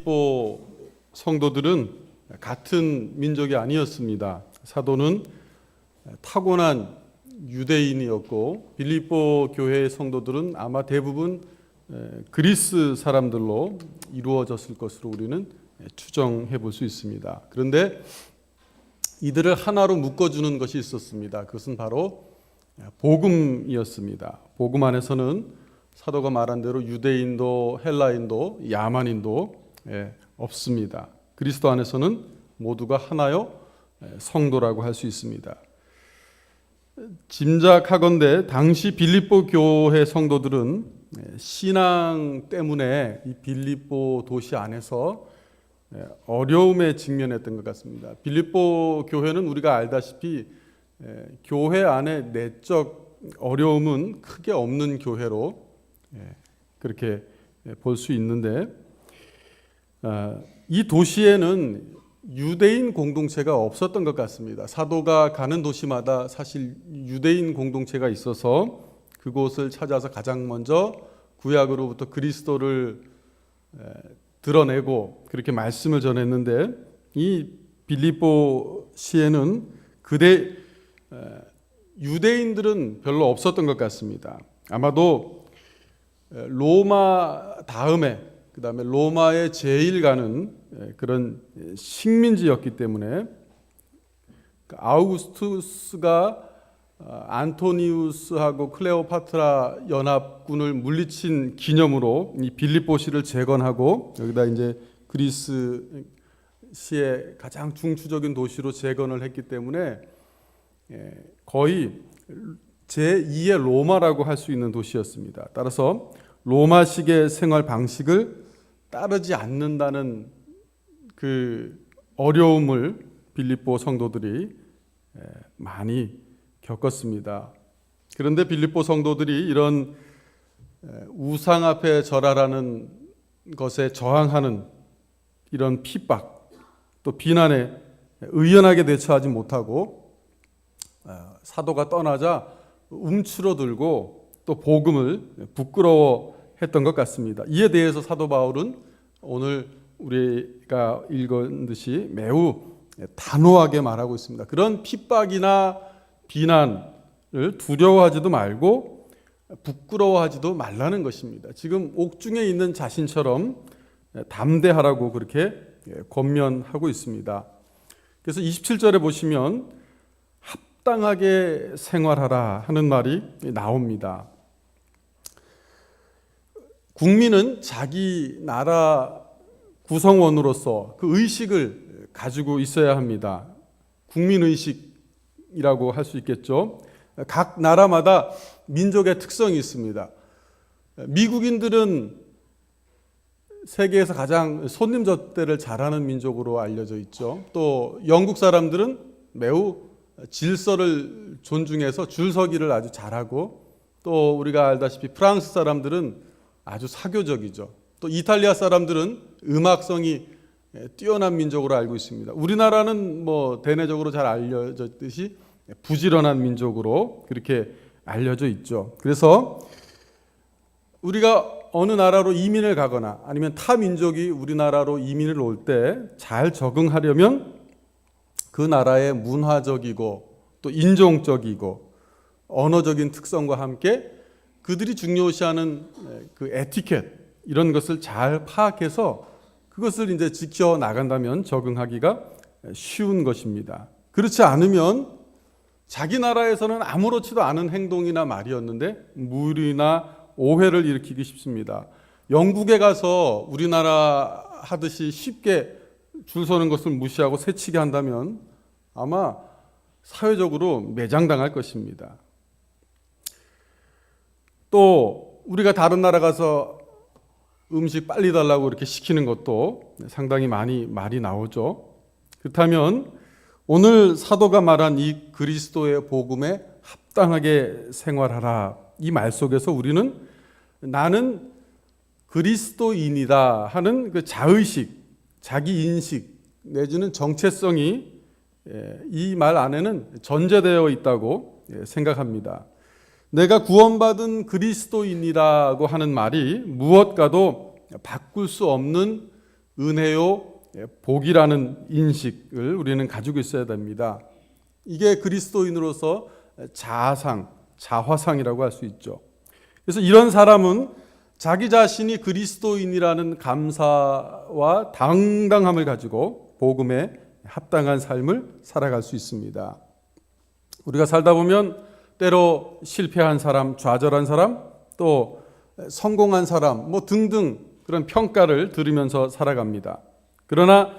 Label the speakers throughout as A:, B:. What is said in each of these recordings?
A: 빌립보 성도들은 같은 민족이 아니었습니다. 사도는 타고난 유대인이었고 빌립보 교회의 성도들은 아마 대부분 그리스 사람들로 이루어졌을 것으로 우리는 추정해 볼 수 있습니다. 그런데 이들을 하나로 묶어주는 것이 있었습니다. 그것은 바로 복음이었습니다. 복음 안에서는 사도가 말한 대로 유대인도 헬라인도 야만인도 없습니다. 그리스도 안에서는 모두가 하나요 성도라고 할 수 있습니다. 짐작하건대 당시 빌립보 교회 성도들은 신앙 때문에 이 빌립보 도시 안에서 어려움에 직면했던 것 같습니다. 빌립보 교회는 우리가 알다시피 교회 안에 내적 어려움은 크게 없는 교회로 그렇게 볼 수 있는데 이 도시에는 유대인 공동체가 없었던 것 같습니다. 사도가 가는 도시마다 사실 유대인 공동체가 있어서 그곳을 찾아서 가장 먼저 구약으로부터 그리스도를 드러내고 그렇게 말씀을 전했는데 이 빌립보 시에는 그대 유대인들은 별로 없었던 것 같습니다. 아마도 로마 다음에 그다음에 로마의 제일 가는 그런 식민지였기 때문에 아우구스투스가 안토니우스하고 클레오파트라 연합군을 물리친 기념으로 이 빌립보시를 재건하고 여기다 이제 그리스시의 가장 중추적인 도시로 재건을 했기 때문에 거의 제2의 로마라고 할 수 있는 도시였습니다. 따라서 로마식의 생활 방식을 따르지 않는다는 그 어려움을 빌립보 성도들이 많이 겪었습니다. 그런데 빌립보 성도들이 이런 우상 앞에 절하라는 것에 저항하는 이런 핍박 또 비난에 의연하게 대처하지 못하고 사도가 떠나자 움츠러들고 또 복음을 부끄러워했던 것 같습니다. 이에 대해서 사도 바울은 오늘 우리가 읽은 듯이 매우 단호하게 말하고 있습니다. 그런 핍박이나 비난을 두려워하지도 말고 부끄러워하지도 말라는 것입니다. 지금 옥중에 있는 자신처럼 담대하라고 그렇게 권면하고 있습니다. 그래서 27절에 보시면 합당하게 생활하라 하는 말이 나옵니다. 국민은 자기 나라 구성원으로서 그 의식을 가지고 있어야 합니다. 국민의식이라고 할 수 있겠죠. 각 나라마다 민족의 특성이 있습니다. 미국인들은 세계에서 가장 손님 접대를 잘하는 민족으로 알려져 있죠. 또 영국 사람들은 매우 질서를 존중해서 줄서기를 아주 잘하고 또 우리가 알다시피 프랑스 사람들은 아주 사교적이죠. 또 이탈리아 사람들은 음악성이 뛰어난 민족으로 알고 있습니다. 우리나라는 뭐 대내적으로 잘 알려졌듯이 부지런한 민족으로 그렇게 알려져 있죠. 그래서 우리가 어느 나라로 이민을 가거나 아니면 타 민족이 우리나라로 이민을 올 때 잘 적응하려면 그 나라의 문화적이고 또 인종적이고 언어적인 특성과 함께 그들이 중요시하는 그 에티켓 이런 것을 잘 파악해서 그것을 이제 지켜 나간다면 적응하기가 쉬운 것입니다. 그렇지 않으면 자기 나라에서는 아무렇지도 않은 행동이나 말이었는데 무리나 오해를 일으키기 쉽습니다. 영국에 가서 우리나라 하듯이 쉽게 줄 서는 것을 무시하고 새치게 한다면 아마 사회적으로 매장당할 것입니다. 또 우리가 다른 나라 가서 음식 빨리 달라고 이렇게 시키는 것도 상당히 많이 말이 나오죠. 그렇다면 오늘 사도가 말한 이 그리스도의 복음에 합당하게 생활하라 이 말 속에서 우리는 나는 그리스도인이다 하는 그 자의식, 자기 인식 내지는 정체성이 이 말 안에는 전제되어 있다고 생각합니다. 내가 구원받은 그리스도인이라고 하는 말이 무엇과도 바꿀 수 없는 은혜요, 복이라는 인식을 우리는 가지고 있어야 됩니다. 이게 그리스도인으로서 자아상, 자화상이라고 할 수 있죠. 그래서 이런 사람은 자기 자신이 그리스도인이라는 감사와 당당함을 가지고 복음에 합당한 삶을 살아갈 수 있습니다. 우리가 살다 보면 때로 실패한 사람, 좌절한 사람, 또 성공한 사람 등등 그런 평가를 들으면서 살아갑니다. 그러나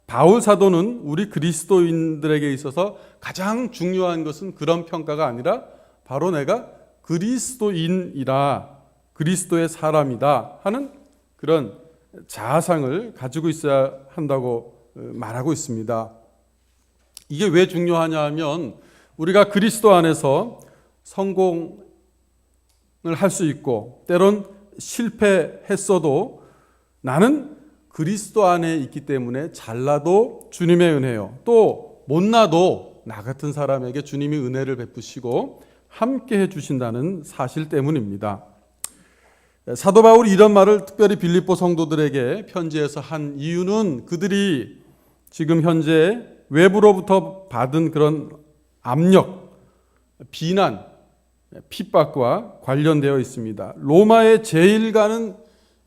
A: 바울 사도는 우리 그리스도인들에게 있어서 가장 중요한 것은 그런 평가가 아니라 바로 내가 그리스도인이라, 그리스도의 사람이다 하는 그런 자아상을 가지고 있어야 한다고 말하고 있습니다. 이게 왜 중요하냐 하면 우리가 그리스도 안에서 성공을 할 수 있고 때론 실패했어도 나는 그리스도 안에 있기 때문에 잘나도 주님의 은혜요, 또 못나도 나 같은 사람에게 주님이 은혜를 베푸시고 함께 해주신다는 사실 때문입니다. 사도 바울이 이런 말을 특별히 빌립보 성도들에게 편지에서 한 이유는 그들이 지금 현재 외부로부터 받은 그런 압력, 비난, 핍박과 관련되어 있습니다. 로마의 제일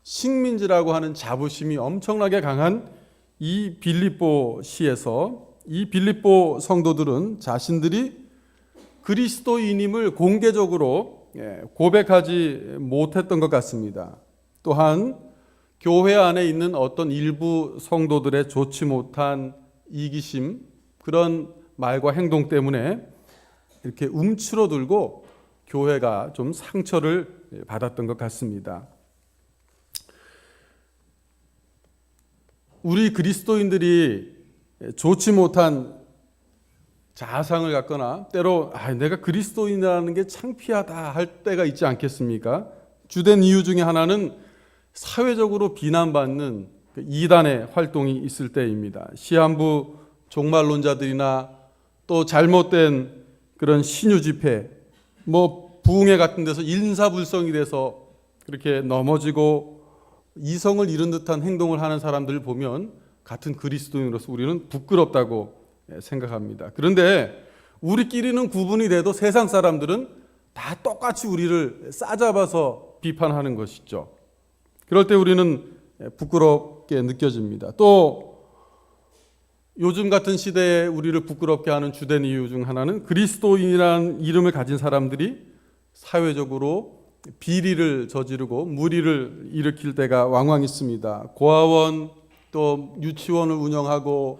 A: 식민지라고 하는 자부심이 엄청나게 강한 이 빌립보시에서 이 빌립보 성도들은 자신들이 그리스도인임을 공개적으로 고백하지 못했던 것 같습니다. 또한 교회 안에 있는 어떤 일부 성도들의 좋지 못한 이기심, 그런 말과 행동 때문에 이렇게 움츠러들고 교회가 좀 상처를 받았던 것 같습니다. 우리 그리스도인들이 좋지 못한 자아상을 갖거나 때로 내가 그리스도인이라는 게 창피하다 할 때가 있지 않겠습니까? 주된 이유 중에 하나는 사회적으로 비난받는 이단의 활동이 있을 때입니다. 시한부 종말론자들이나 또 잘못된 그런 신유 집회, 부흥회 같은 데서 인사불성이 돼서 그렇게 넘어지고 이성을 잃은 듯한 행동을 하는 사람들을 보면 같은 그리스도인으로서 우리는 부끄럽다고 생각합니다. 그런데 우리끼리는 구분이 돼도 세상 사람들은 다 똑같이 우리를 싸잡아서 비판하는 것이죠. 그럴 때 우리는 부끄럽게 느껴집니다. 또 요즘 같은 시대에 우리를 부끄럽게 하는 주된 이유 중 하나는 그리스도인이라는 이름을 가진 사람들이 사회적으로 비리를 저지르고 무리를 일으킬 때가 왕왕 있습니다. 고아원, 또 유치원을 운영하고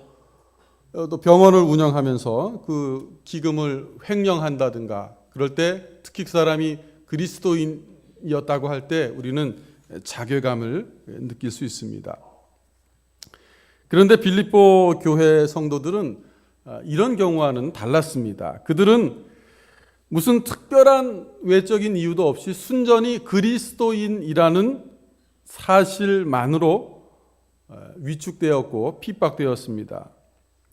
A: 또 병원을 운영하면서 그 기금을 횡령한다든가, 그럴 때 특히 그 사람이 그리스도인이었다고 할 때 우리는 자괴감을 느낄 수 있습니다. 그런데 빌립보 교회 성도들은 이런 경우와는 달랐습니다. 그들은 무슨 특별한 외적인 이유도 없이 순전히 그리스도인이라는 사실만으로 위축되었고 핍박되었습니다.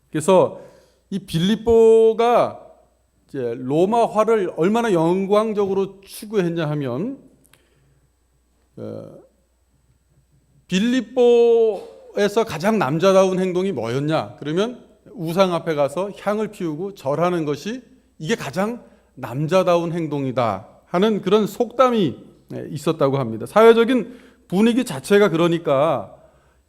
A: 그래서 이 빌립보가 이제 로마화를 얼마나 영광적으로 추구했냐 하면 빌립보에서 가장 남자다운 행동이 뭐였냐? 그러면 우상 앞에 가서 향을 피우고 절하는 것이 이게 가장 남자다운 행동이다 하는 그런 속담이 있었다고 합니다. 사회적인 분위기 자체가 그러니까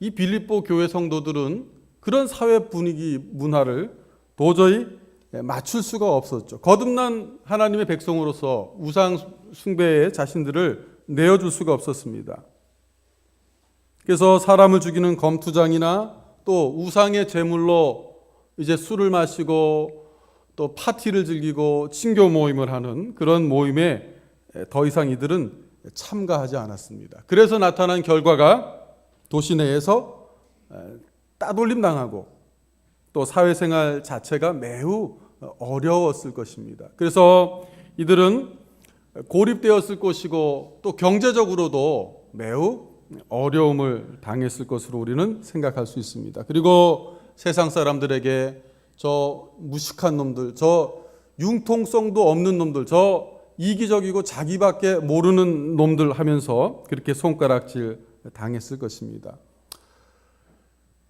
A: 이 빌립보 교회 성도들은 그런 사회 분위기 문화를 도저히 맞출 수가 없었죠. 거듭난 하나님의 백성으로서 우상 숭배에 자신들을 내어줄 수가 없었습니다. 그래서 사람을 죽이는 검투장이나 또 우상의 제물로 이제 술을 마시고 또 파티를 즐기고 친교 모임을 하는 그런 모임에 더 이상 이들은 참가하지 않았습니다. 그래서 나타난 결과가 도시 내에서 따돌림 당하고 또 사회생활 자체가 매우 어려웠을 것입니다. 그래서 이들은 고립되었을 것이고 또 경제적으로도 매우 어려움을 당했을 것으로 우리는 생각할 수 있습니다. 그리고 세상 사람들에게 저 무식한 놈들, 저 융통성도 없는 놈들, 저 이기적이고 자기밖에 모르는 놈들 하면서 그렇게 손가락질 당했을 것입니다.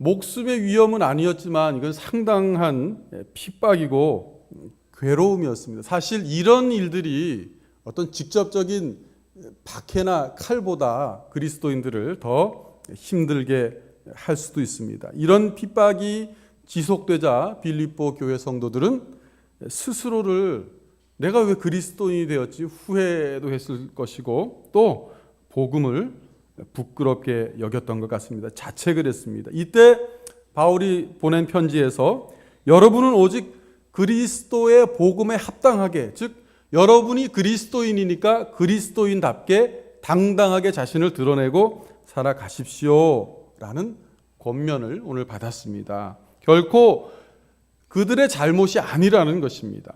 A: 목숨의 위험은 아니었지만 이건 상당한 핍박이고 괴로움이었습니다. 사실 이런 일들이 어떤 직접적인 박해나 칼보다 그리스도인들을 더 힘들게 할 수도 있습니다. 이런 핍박이 지속되자 빌립보 교회 성도들은 스스로를 내가 왜 그리스도인이 되었지 후회도 했을 것이고 또 복음을 부끄럽게 여겼던 것 같습니다. 자책을 했습니다. 이때 바울이 보낸 편지에서 여러분은 오직 그리스도의 복음에 합당하게, 즉 여러분이 그리스도인이니까 그리스도인답게 당당하게 자신을 드러내고 살아가십시오 라는 권면을 오늘 받았습니다. 결코 그들의 잘못이 아니라는 것입니다.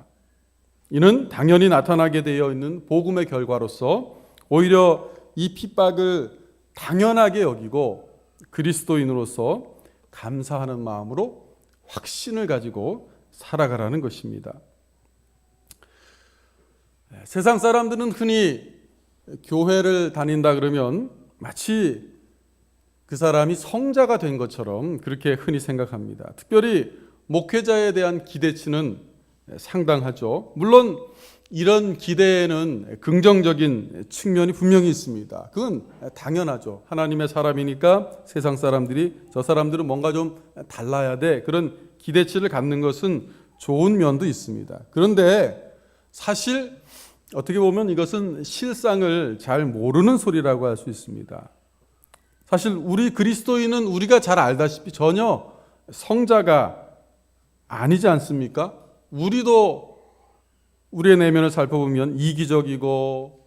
A: 이는 당연히 나타나게 되어 있는 복음의 결과로서 오히려 이 핍박을 당연하게 여기고 그리스도인으로서 감사하는 마음으로 확신을 가지고 살아가라는 것입니다. 세상 사람들은 흔히 교회를 다닌다 그러면 마치 그 사람이 성자가 된 것처럼 그렇게 흔히 생각합니다. 특별히 목회자에 대한 기대치는 상당하죠. 물론 이런 기대에는 긍정적인 측면이 분명히 있습니다. 그건 당연하죠. 하나님의 사람이니까 세상 사람들이 저 사람들은 뭔가 좀 달라야 돼. 그런 기대치를 갖는 것은 좋은 면도 있습니다. 그런데 사실 어떻게 보면 이것은 실상을 잘 모르는 소리라고 할 수 있습니다. 사실 우리 그리스도인은 우리가 잘 알다시피 전혀 성자가 아니지 않습니까? 우리도 우리의 내면을 살펴보면 이기적이고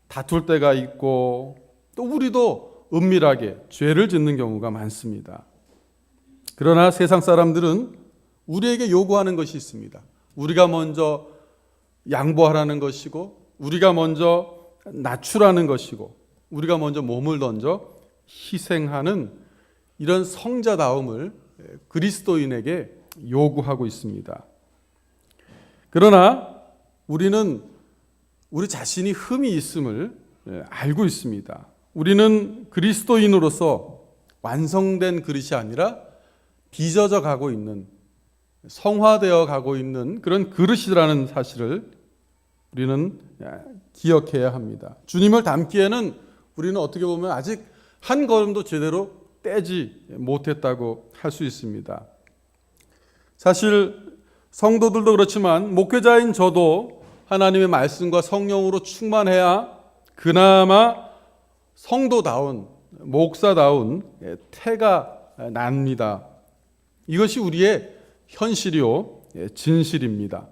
A: 다툴 때가 있고 또 우리도 은밀하게 죄를 짓는 경우가 많습니다. 그러나 세상 사람들은 우리에게 요구하는 것이 있습니다. 우리가 먼저 양보하라는 것이고 우리가 먼저 낮추라는 것이고 우리가 먼저 몸을 던져 희생하는 이런 성자다움을 그리스도인에게 요구하고 있습니다. 그러나 우리는 우리 자신이 흠이 있음을 알고 있습니다. 우리는 그리스도인으로서 완성된 그릇이 아니라 빚어져 가고 있는, 성화되어 가고 있는 그런 그릇이라는 사실을 우리는 기억해야 합니다. 주님을 닮기에는 우리는 어떻게 보면 아직 한 걸음도 제대로 떼지 못했다고 할 수 있습니다. 사실 성도들도 그렇지만 목회자인 저도 하나님의 말씀과 성령으로 충만해야 그나마 성도다운, 목사다운 태가 납니다. 이것이 우리의 현실이요, 진실입니다.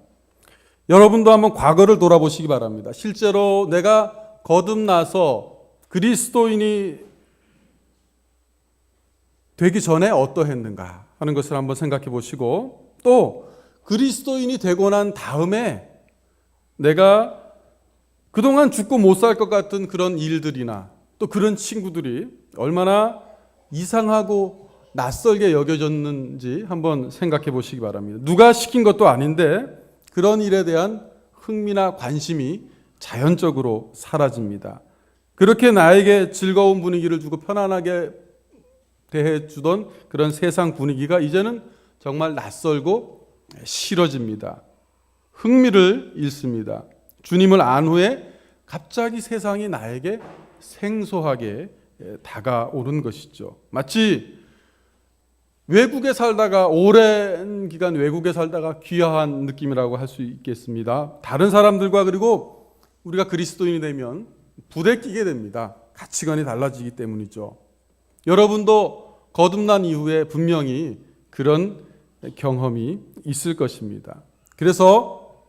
A: 여러분도 한번 과거를 돌아보시기 바랍니다. 실제로 내가 거듭나서 그리스도인이 되기 전에 어떠했는가 하는 것을 한번 생각해 보시고 또 그리스도인이 되고 난 다음에 내가 그동안 죽고 못 살 것 같은 그런 일들이나 또 그런 친구들이 얼마나 이상하고 낯설게 여겨졌는지 한번 생각해 보시기 바랍니다. 누가 시킨 것도 아닌데 그런 일에 대한 흥미나 관심이 자연적으로 사라집니다. 그렇게 나에게 즐거운 분위기를 주고 편안하게 대해주던 그런 세상 분위기가 이제는 정말 낯설고 싫어집니다. 흥미를 잃습니다. 주님을 안 후에 갑자기 세상이 나에게 생소하게 다가오는 것이죠. 마치 외국에 살다가 오랜 기간 외국에 살다가 귀화한 느낌이라고 할 수 있겠습니다. 다른 사람들과 그리고 우리가 그리스도인이 되면 부대끼게 됩니다. 가치관이 달라지기 때문이죠. 여러분도 거듭난 이후에 분명히 그런 경험이 있을 것입니다. 그래서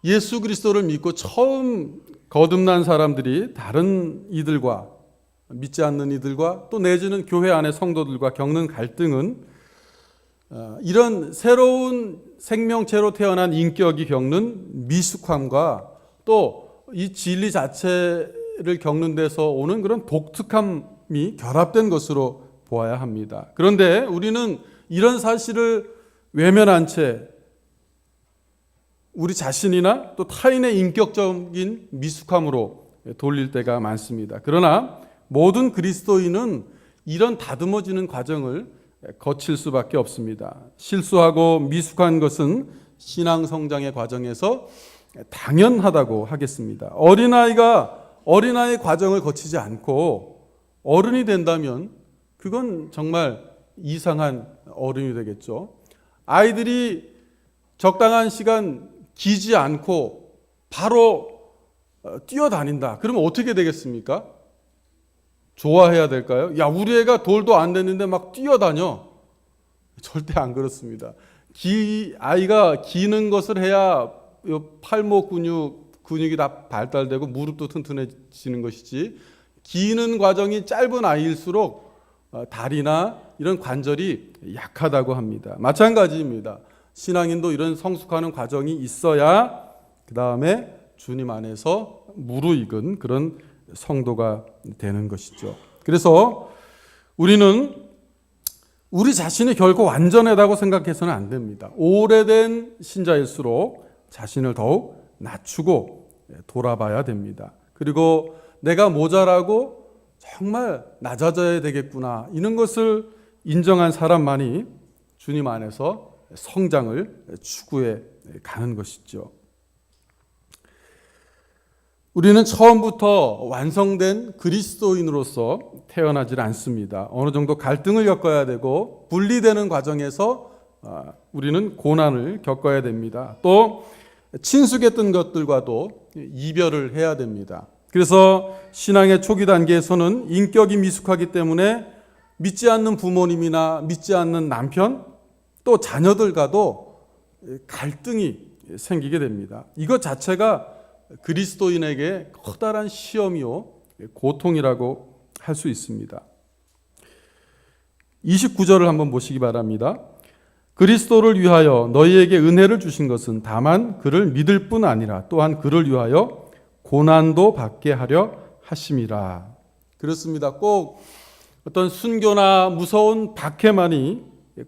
A: 예수 그리스도를 믿고 처음 거듭난 사람들이 다른 이들과 믿지 않는 이들과 또 내지는 교회 안의 성도들과 겪는 갈등은 이런 새로운 생명체로 태어난 인격이 겪는 미숙함과 또 이 진리 자체를 겪는 데서 오는 그런 독특함이 결합된 것으로 보아야 합니다. 그런데 우리는 이런 사실을 외면한 채 우리 자신이나 또 타인의 인격적인 미숙함으로 돌릴 때가 많습니다. 그러나 모든 그리스도인은 이런 다듬어지는 과정을 거칠 수밖에 없습니다. 실수하고 미숙한 것은 신앙 성장의 과정에서 당연하다고 하겠습니다. 어린아이 과정을 거치지 않고 어른이 된다면 그건 정말 이상한 어른이 되겠죠. 아이들이 적당한 시간 기지 않고 바로 뛰어다닌다. 그러면 어떻게 되겠습니까? 좋아해야 될까요? 야, 우리 애가 돌도 안 됐는데 막 뛰어다녀. 절대 안 그렇습니다. 아이가 기는 것을 해야 팔목 근육이 다 발달되고 무릎도 튼튼해지는 것이지, 기는 과정이 짧은 아이일수록 다리나 이런 관절이 약하다고 합니다. 마찬가지입니다. 신앙인도 이런 성숙하는 과정이 있어야 그 다음에 주님 안에서 무르익은 그런 성도가 되는 것이죠. 그래서 우리는 우리 자신이 결코 완전하다고 생각해서는 안 됩니다. 오래된 신자일수록 자신을 더욱 낮추고 돌아봐야 됩니다. 그리고 내가 모자라고 정말 낮아져야 되겠구나, 이런 것을 인정한 사람만이 주님 안에서 성장을 추구해 가는 것이죠. 우리는 처음부터 완성된 그리스도인으로서 태어나질 않습니다. 어느 정도 갈등을 겪어야 되고 분리되는 과정에서 우리는 고난을 겪어야 됩니다. 또 친숙했던 것들과도 이별을 해야 됩니다. 그래서 신앙의 초기 단계에서는 인격이 미숙하기 때문에 믿지 않는 부모님이나 믿지 않는 남편, 또 자녀들과도 갈등이 생기게 됩니다. 이것 자체가 그리스도인에게 커다란 시험이요 고통이라고 할 수 있습니다. 29절을 한번 보시기 바랍니다. 그리스도를 위하여 너희에게 은혜를 주신 것은 다만 그를 믿을 뿐 아니라 또한 그를 위하여 고난도 받게 하려 하심이라. 그렇습니다. 꼭 어떤 순교나 무서운 박해만이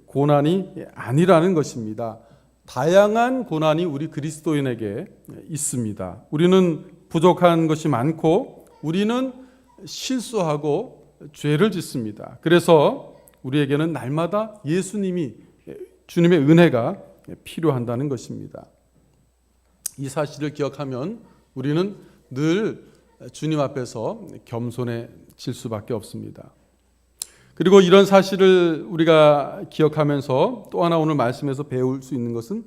A: 고난이 아니라는 것입니다. 다양한 고난이 우리 그리스도인에게 있습니다. 우리는 부족한 것이 많고 우리는 실수하고 죄를 짓습니다. 그래서 우리에게는 날마다 주님의 은혜가 필요한다는 것입니다. 이 사실을 기억하면 우리는 늘 주님 앞에서 겸손해질 수밖에 없습니다. 그리고 이런 사실을 우리가 기억하면서 또 하나 오늘 말씀에서 배울 수 있는 것은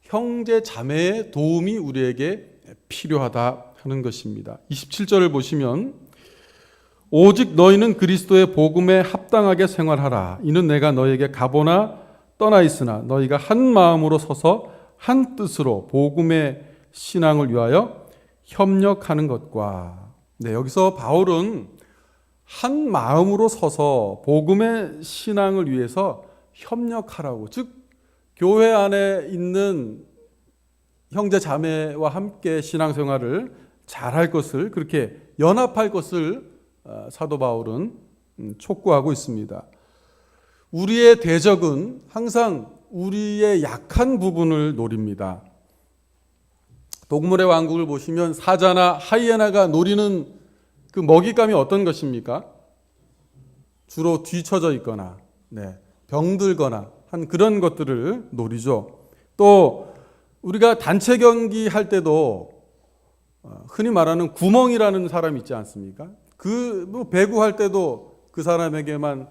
A: 형제 자매의 도움이 우리에게 필요하다 하는 것입니다. 27절을 보시면 오직 너희는 그리스도의 복음에 합당하게 생활하라. 이는 내가 너희에게 가보나 떠나 있으나 너희가 한 마음으로 서서 한 뜻으로 복음의 신앙을 위하여 협력하는 것과. 여기서 바울은 한 마음으로 서서 복음의 신앙을 위해서 협력하라고, 즉 교회 안에 있는 형제 자매와 함께 신앙생활을 잘할 것을, 그렇게 연합할 것을 사도 바울은 촉구하고 있습니다. 우리의 대적은 항상 우리의 약한 부분을 노립니다. 동물의 왕국을 보시면 사자나 하이에나가 노리는 그 먹잇감이 어떤 것입니까? 주로 뒤처져 있거나 병들거나 한 그런 것들을 노리죠. 또 우리가 단체 경기 할 때도 흔히 말하는 구멍이라는 사람이 있지 않습니까? 배구할 때도 그 사람에게만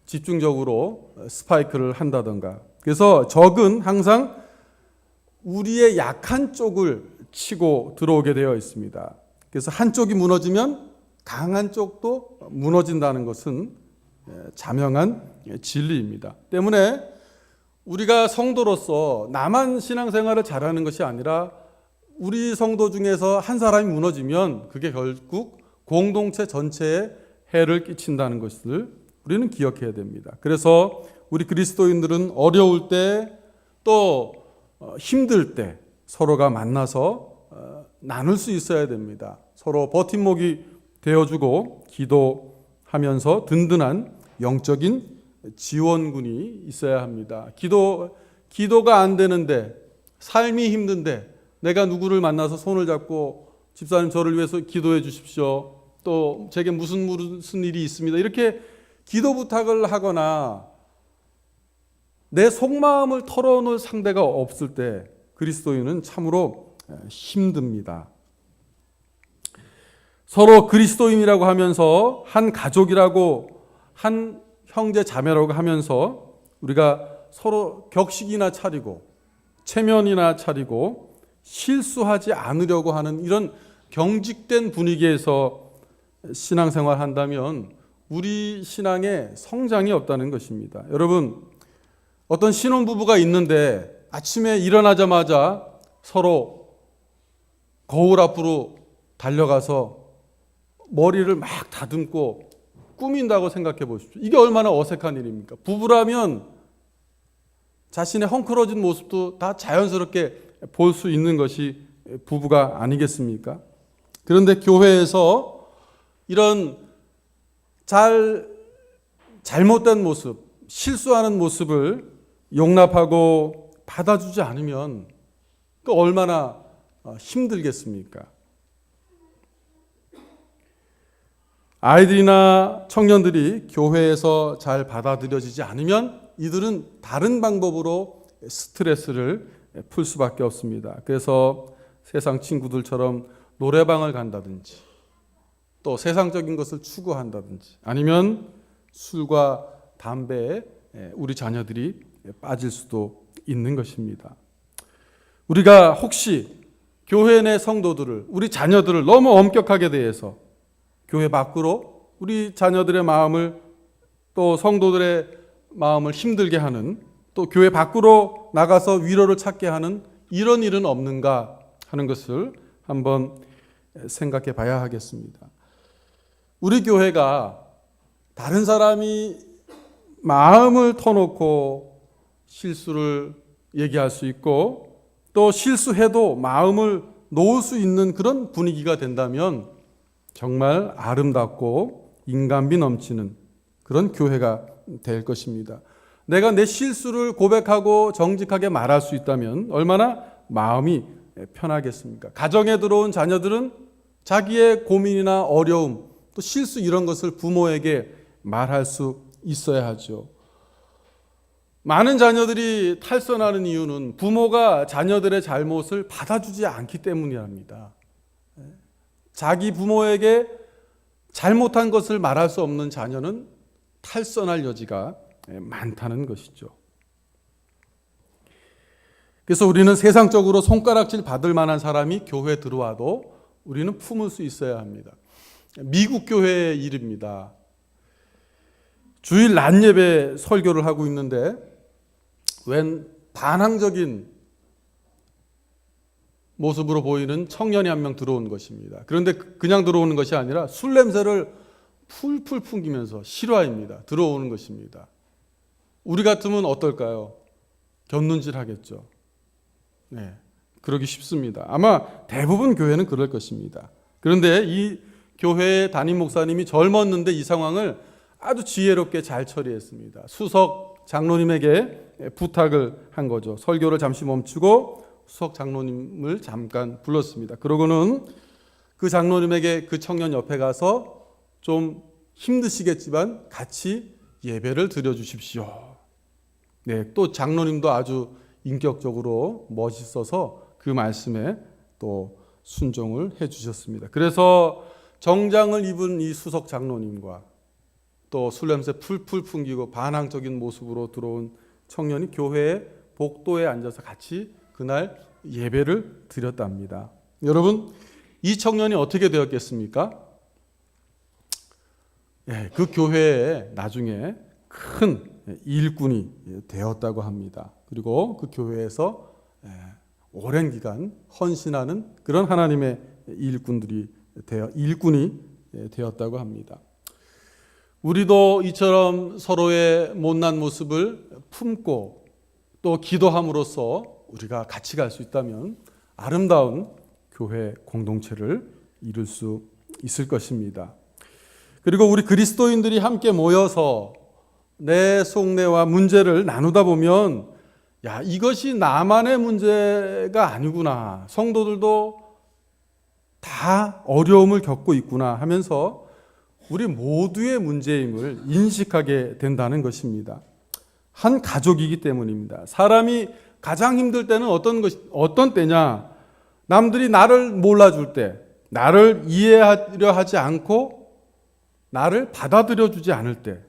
A: 집중적으로 스파이크를 한다던가. 그래서 적은 항상 우리의 약한 쪽을 치고 들어오게 되어 있습니다. 그래서 한쪽이 무너지면 강한 쪽도 무너진다는 것은 자명한 진리입니다. 때문에 우리가 성도로서 나만 신앙생활을 잘하는 것이 아니라 우리 성도 중에서 한 사람이 무너지면 그게 결국 공동체 전체에 해를 끼친다는 것을 우리는 기억해야 됩니다. 그래서 우리 그리스도인들은 어려울 때 또 힘들 때 서로가 만나서 나눌 수 있어야 됩니다. 서로 버팀목이 되어주고 기도하면서 든든한 영적인 지원군이 있어야 합니다. 기도가 안 되는데, 삶이 힘든데 내가 누구를 만나서 손을 잡고 집사님 저를 위해서 기도해 주십시오, 또 제게 무슨 일이 있습니다, 이렇게 기도 부탁을 하거나 내 속마음을 털어놓을 상대가 없을 때 그리스도인은 참으로 힘듭니다. 서로 그리스도인이라고 하면서 한 가족이라고 한 형제 자매라고 하면서 우리가 서로 격식이나 차리고 체면이나 차리고 실수하지 않으려고 하는 이런 경직된 분위기에서 신앙생활 한다면 우리 신앙에 성장이 없다는 것입니다. 여러분, 어떤 신혼부부가 있는데 아침에 일어나자마자 서로 거울 앞으로 달려가서 머리를 막 다듬고 꾸민다고 생각해 보십시오. 이게 얼마나 어색한 일입니까? 부부라면 자신의 헝클어진 모습도 다 자연스럽게 볼 수 있는 것이 부부가 아니겠습니까? 그런데 교회에서 이런 잘못된 모습, 실수하는 모습을 용납하고 받아주지 않으면 그 얼마나 힘들겠습니까? 아이들이나 청년들이 교회에서 잘 받아들여지지 않으면 이들은 다른 방법으로 스트레스를 풀 수밖에 없습니다. 그래서 세상 친구들처럼 노래방을 간다든지 또 세상적인 것을 추구한다든지 아니면 술과 담배에 우리 자녀들이 빠질 수도 있는 것입니다. 우리가 혹시 교회 내 성도들을, 우리 자녀들을 너무 엄격하게 대해서 교회 밖으로 우리 자녀들의 마음을 또 성도들의 마음을 힘들게 하는, 또 교회 밖으로 나가서 위로를 찾게 하는 이런 일은 없는가 하는 것을 한번 생각해 봐야 하겠습니다. 우리 교회가 다른 사람이 마음을 터놓고 실수를 얘기할 수 있고 또 실수해도 마음을 놓을 수 있는 그런 분위기가 된다면 정말 아름답고 인간미 넘치는 그런 교회가 될 것입니다. 내가 내 실수를 고백하고 정직하게 말할 수 있다면 얼마나 마음이 편하겠습니까? 가정에 들어온 자녀들은 자기의 고민이나 어려움, 또 실수 이런 것을 부모에게 말할 수 있어야 하죠. 많은 자녀들이 탈선하는 이유는 부모가 자녀들의 잘못을 받아주지 않기 때문이랍니다. 자기 부모에게 잘못한 것을 말할 수 없는 자녀는 탈선할 여지가 많다는 것이죠. 그래서 우리는 세상적으로 손가락질 받을 만한 사람이 교회에 들어와도 우리는 품을 수 있어야 합니다. 미국 교회의 일입니다. 주일 낮 예배 설교를 하고 있는데 웬 반항적인 모습으로 보이는 청년이 한 명 들어온 것입니다. 그런데 그냥 들어오는 것이 아니라 술 냄새를 풀풀 풍기면서 실화입니다. 들어오는 것입니다. 우리 같으면 어떨까요? 곁눈질 하겠죠. 네, 그러기 쉽습니다. 아마 대부분 교회는 그럴 것입니다. 그런데 이 교회의 담임 목사님이 젊었는데 이 상황을 아주 지혜롭게 잘 처리했습니다. 수석 장로님에게 부탁을 한 거죠. 설교를 잠시 멈추고 수석 장로님을 잠깐 불렀습니다. 그러고는 그 장로님에게 그 청년 옆에 가서 좀 힘드시겠지만 같이 예배를 드려주십시오. 네, 또 장로님도 아주 인격적으로 멋있어서 그 말씀에 또 순종을 해주셨습니다. 그래서 정장을 입은 이 수석 장로님과 또 술 냄새 풀풀 풍기고 반항적인 모습으로 들어온 청년이 교회의 복도에 앉아서 같이 그날 예배를 드렸답니다. 여러분, 이 청년이 어떻게 되었겠습니까? 그 교회에 나중에 큰 일꾼이 되었다고 합니다. 그리고 그 교회에서 오랜 기간 헌신하는 그런 하나님의 일꾼이 되었다고 합니다. 우리도 이처럼 서로의 못난 모습을 품고 또 기도함으로써 우리가 같이 갈 수 있다면 아름다운 교회 공동체를 이룰 수 있을 것입니다. 그리고 우리 그리스도인들이 함께 모여서 내 속내와 문제를 나누다 보면 야, 이것이 나만의 문제가 아니구나. 성도들도 다 어려움을 겪고 있구나 하면서 우리 모두의 문제임을 인식하게 된다는 것입니다. 한 가족이기 때문입니다. 사람이 가장 힘들 때는 어떤 때냐? 남들이 나를 몰라줄 때, 나를 이해하려 하지 않고 나를 받아들여 주지 않을 때,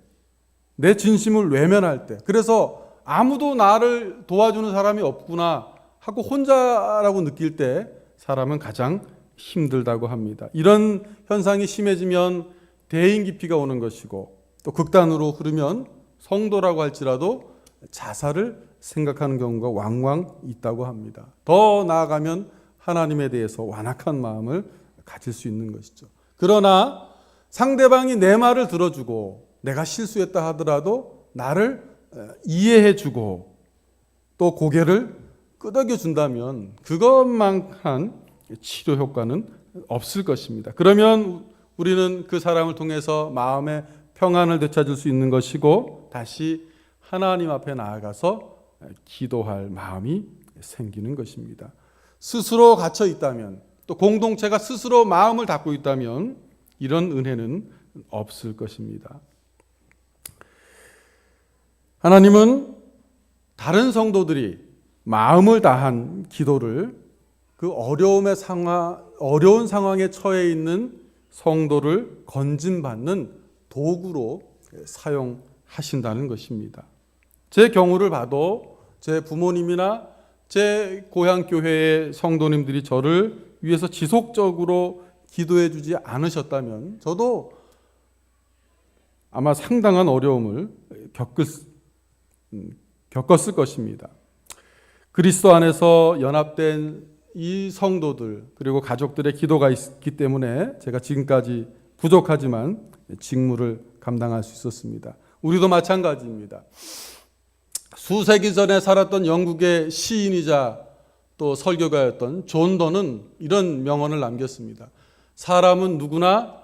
A: 내 진심을 외면할 때, 그래서 아무도 나를 도와주는 사람이 없구나 하고 혼자라고 느낄 때 사람은 가장 힘들다고 합니다. 이런 현상이 심해지면 대인기피가 오는 것이고, 또 극단으로 흐르면 성도라고 할지라도 자살을 생각하는 경우가 왕왕 있다고 합니다. 더 나아가면 하나님에 대해서 완악한 마음을 가질 수 있는 것이죠. 그러나 상대방이 내 말을 들어주고 내가 실수했다 하더라도 나를 이해해주고 또 고개를 끄덕여준다면 그것만한 치료 효과는 없을 것입니다. 그러면 우리는 그 사람을 통해서 마음의 평안을 되찾을 수 있는 것이고 다시 하나님 앞에 나아가서 기도할 마음이 생기는 것입니다. 스스로 갇혀 있다면, 또 공동체가 스스로 마음을 닫고 있다면 이런 은혜는 없을 것입니다. 하나님은 다른 성도들이 마음을 다한 기도를 그 어려운 상황에 처해 있는 성도를 건진받는 도구로 사용하신다는 것입니다. 제 경우를 봐도 제 부모님이나 제 고향 교회의 성도님들이 저를 위해서 지속적으로 기도해 주지 않으셨다면 저도 아마 상당한 어려움을 겪었을 것입니다. 그리스도 안에서 연합된 이 성도들 그리고 가족들의 기도가 있기 때문에 제가 지금까지 부족하지만 직무를 감당할 수 있었습니다. 우리도 마찬가지입니다. 수세기 전에 살았던 영국의 시인이자 또 설교가였던 존 don은 이런 명언을 남겼습니다. 사람은 누구나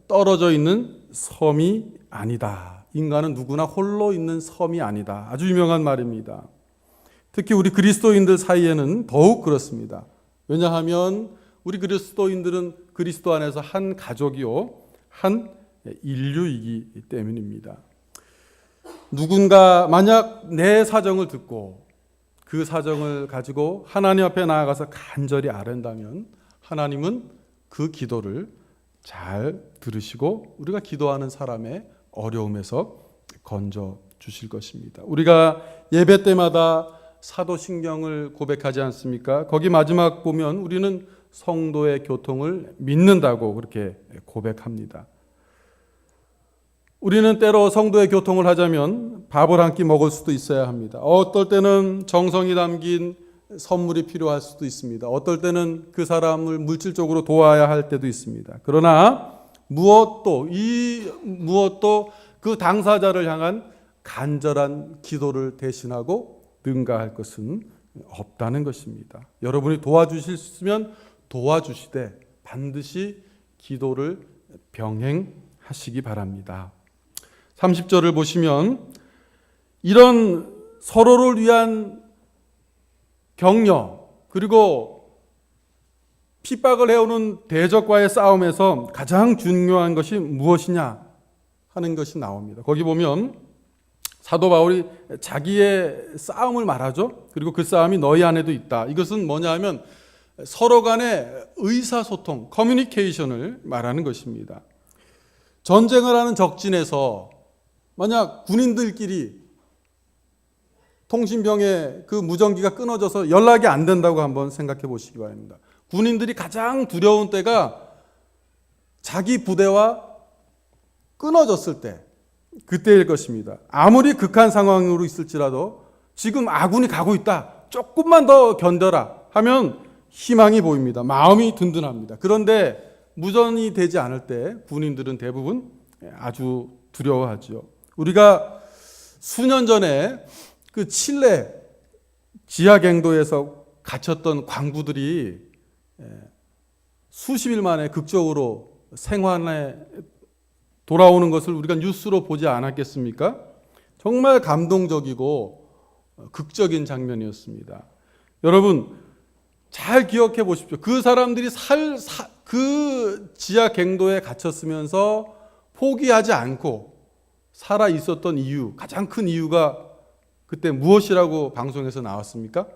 A: 떨어져 있는 섬이 아니다. 인간은 누구나 홀로 있는 섬이 아니다. 아주 유명한 말입니다. 특히 우리 그리스도인들 사이에는 더욱 그렇습니다. 왜냐하면 우리 그리스도인들은 그리스도 안에서 한 가족이요, 한 인류이기 때문입니다. 누군가 만약 내 사정을 듣고 그 사정을 가지고 하나님 앞에 나아가서 간절히 아뢰다면 하나님은 그 기도를 잘 들으시고 우리가 기도하는 사람의 어려움에서 건져 주실 것입니다. 우리가 예배 때마다 사도신경을 고백하지 않습니까? 거기 마지막 보면 우리는 성도의 교통을 믿는다고 그렇게 고백합니다. 우리는 때로 성도의 교통을 하자면 밥을 한 끼 먹을 수도 있어야 합니다. 어떨 때는 정성이 담긴 선물이 필요할 수도 있습니다. 어떨 때는 그 사람을 물질적으로 도와야 할 때도 있습니다. 그러나 무엇도 그 당사자를 향한 간절한 기도를 대신하고 능가할 것은 없다는 것입니다. 여러분이 도와주실 수 있으면 도와주시되 반드시 기도를 병행하시기 바랍니다. 30절을 보시면 이런 서로를 위한 격려 그리고 핍박을 해오는 대적과의 싸움에서 가장 중요한 것이 무엇이냐 하는 것이 나옵니다. 거기 보면 사도 바울이 자기의 싸움을 말하죠. 그리고 그 싸움이 너희 안에도 있다. 이것은 뭐냐 하면 서로 간의 의사소통, 커뮤니케이션을 말하는 것입니다. 전쟁을 하는 적진에서 만약 군인들끼리 통신병의 그 무전기가 끊어져서 연락이 안 된다고 한번 생각해 보시기 바랍니다. 군인들이 가장 두려운 때가 자기 부대와 끊어졌을 때, 그때일 것입니다. 아무리 극한 상황으로 있을지라도 지금 아군이 가고 있다, 조금만 더 견뎌라 하면 희망이 보입니다. 마음이 든든합니다. 그런데 무전이 되지 않을 때 군인들은 대부분 아주 두려워하죠. 우리가 수년 전에 그 칠레 지하갱도에서 갇혔던 광부들이 수십 일 만에 극적으로 생환에 돌아오는 것을 우리가 뉴스로 보지 않았겠습니까? 정말 감동적이고 극적인 장면이었습니다. 여러분 잘 기억해 보십시오. 그 사람들이 그 지하갱도에 갇혔으면서 포기하지 않고 살아 있었던 이유, 가장 큰 이유가 그때 무엇이라고 방송에서 나왔습니까?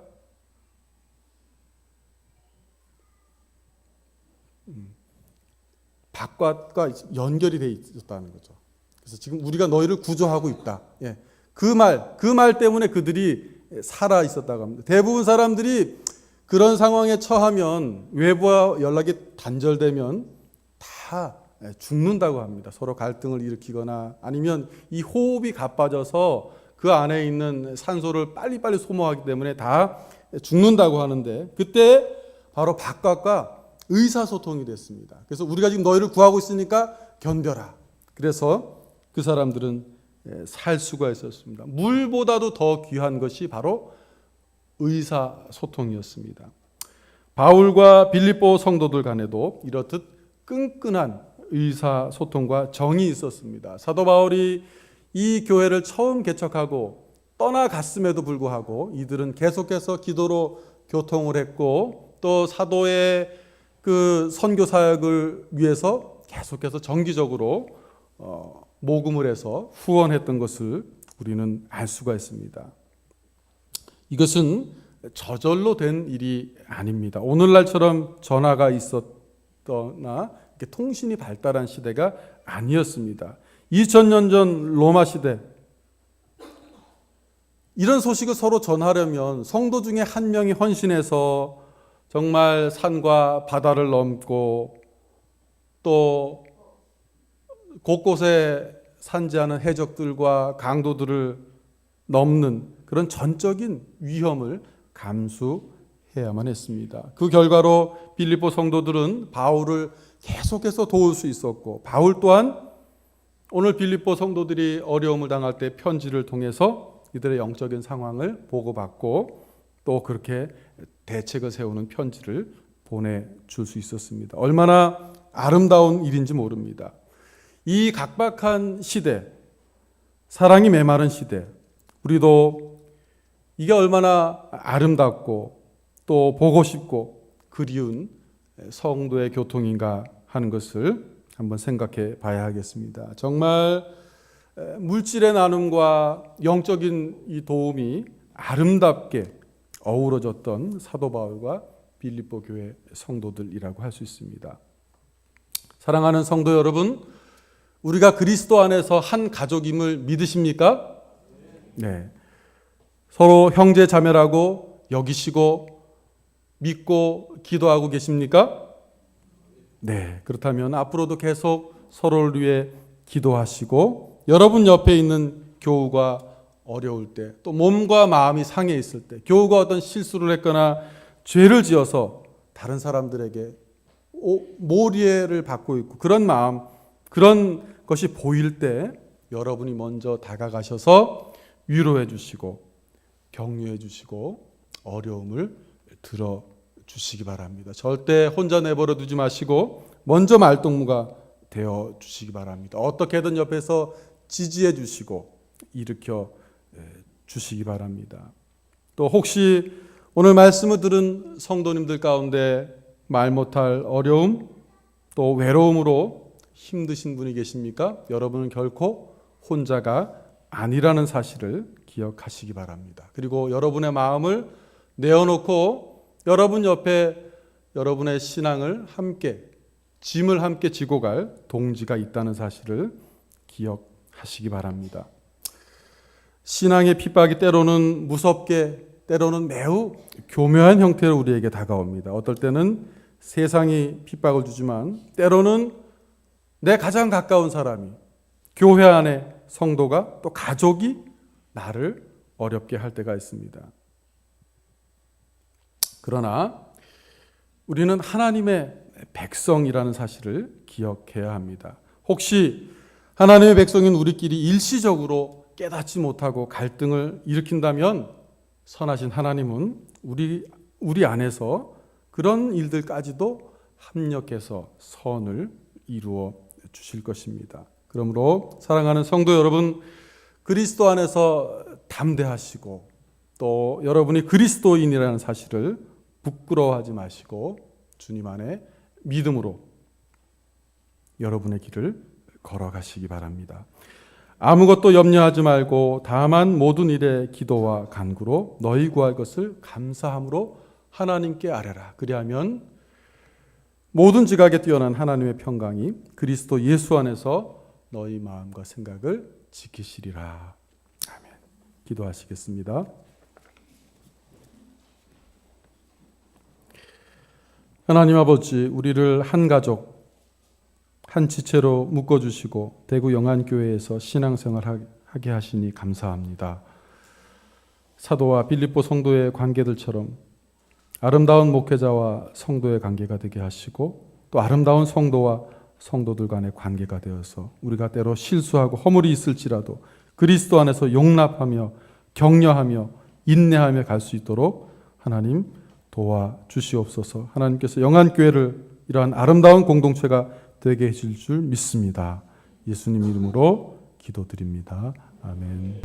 A: 바깥과 연결이 돼 있었다는 거죠. 그래서 지금 우리가 너희를 구조하고 있다. 예. 그 말 때문에 그들이 살아 있었다고 합니다. 대부분 사람들이 그런 상황에 처하면, 외부와 연락이 단절되면 다 죽는다고 합니다. 서로 갈등을 일으키거나 아니면 이 호흡이 가빠져서 그 안에 있는 산소를 빨리빨리 소모하기 때문에 다 죽는다고 하는데, 그때 바로 바깥과 의사소통이 됐습니다. 그래서 우리가 지금 너희를 구하고 있으니까 견뎌라. 그래서 그 사람들은 살 수가 있었습니다. 물보다도 더 귀한 것이 바로 의사소통이었습니다. 바울과 빌립보 성도들 간에도 이렇듯 끈끈한 의사소통과 정이 있었습니다. 사도 바울이 이 교회를 처음 개척하고 떠나갔음에도 불구하고 이들은 계속해서 기도로 교통을 했고, 또 사도의 그 선교 사역을 위해서 계속해서 정기적으로 모금을 해서 후원했던 것을 우리는 알 수가 있습니다. 이것은 저절로 된 일이 아닙니다. 오늘날처럼 전화가 있었거나 통신이 발달한 시대가 아니었습니다. 2000년 전 로마 시대, 이런 소식을 서로 전하려면 성도 중에 한 명이 헌신해서 정말 산과 바다를 넘고 또 곳곳에 산지하는 해적들과 강도들을 넘는 그런 전적인 위험을 감수해야만 했습니다. 그 결과로 빌립보 성도들은 바울을 계속해서 도울 수 있었고, 바울 또한 오늘 빌립보 성도들이 어려움을 당할 때 편지를 통해서 이들의 영적인 상황을 보고받고 또 그렇게 대책을 세우는 편지를 보내줄 수 있었습니다. 얼마나 아름다운 일인지 모릅니다. 이 각박한 시대, 사랑이 메마른 시대, 우리도 이게 얼마나 아름답고 또 보고 싶고 그리운 성도의 교통인가 하는 것을 한번 생각해 봐야 하겠습니다. 정말 물질의 나눔과 영적인 이 도움이 아름답게 어우러졌던 사도 바울과 빌립보 교회 성도들이라고 할 수 있습니다. 사랑하는 성도 여러분, 우리가 그리스도 안에서 한 가족임을 믿으십니까? 네. 서로 형제 자매라고 여기시고 믿고 기도하고 계십니까? 네. 그렇다면 앞으로도 계속 서로를 위해 기도하시고, 여러분 옆에 있는 교우가 어려울 때, 또 몸과 마음이 상해 있을 때, 교우가 어떤 실수를 했거나 죄를 지어서 다른 사람들에게 모리해를 받고 있고 그런 마음, 그런 것이 보일 때 여러분이 먼저 다가가셔서 위로해 주시고 격려해 주시고 어려움을 들어 주시기 바랍니다. 절대 혼자 내버려 두지 마시고 먼저 말동무가 되어 주시기 바랍니다. 어떻게든 옆에서 지지해 주시고 일으켜 주시기 바랍니다. 또 혹시 오늘 말씀을 들은 성도님들 가운데 말 못할 어려움 또 외로움으로 힘드신 분이 계십니까? 여러분은 결코 혼자가 아니라는 사실을 기억하시기 바랍니다. 그리고 여러분의 마음을 내어놓고 여러분 옆에 여러분의 신앙을 함께, 짐을 함께 지고 갈 동지가 있다는 사실을 기억하시기 바랍니다. 신앙의 핍박이 때로는 무섭게, 때로는 매우 교묘한 형태로 우리에게 다가옵니다. 어떨 때는 세상이 핍박을 주지만 때로는 내 가장 가까운 사람이, 교회 안에 성도가, 또 가족이 나를 어렵게 할 때가 있습니다. 그러나 우리는 하나님의 백성이라는 사실을 기억해야 합니다. 혹시 하나님의 백성인 우리끼리 일시적으로 깨닫지 못하고 갈등을 일으킨다면 선하신 하나님은 우리 안에서 그런 일들까지도 합력해서 선을 이루어 주실 것입니다. 그러므로 사랑하는 성도 여러분, 그리스도 안에서 담대하시고 또 여러분이 그리스도인이라는 사실을 부끄러워하지 마시고 주님 안에 믿음으로 여러분의 길을 걸어가시기 바랍니다. 아무것도 염려하지 말고 다만 모든 일에 기도와 간구로 너희 구할 것을 감사함으로 하나님께 아뢰라. 그리하면 모든 지각에 뛰어난 하나님의 평강이 그리스도 예수 안에서 너희 마음과 생각을 지키시리라. 아멘. 기도하시겠습니다. 하나님 아버지, 우리를 한 가족, 한 지체로 묶어주시고 대구 영안교회에서 신앙생활 하게 하시니 감사합니다. 사도와 빌립보 성도의 관계들처럼 아름다운 목회자와 성도의 관계가 되게 하시고 또 아름다운 성도와 성도들 간의 관계가 되어서 우리가 때로 실수하고 허물이 있을지라도 그리스도 안에서 용납하며 격려하며 인내하며 갈 수 있도록 하나님 도와주시옵소서. 하나님께서 영안교회를 이러한 아름다운 공동체가 되게 해줄 줄 믿습니다. 예수님 이름으로 기도드립니다. 아멘.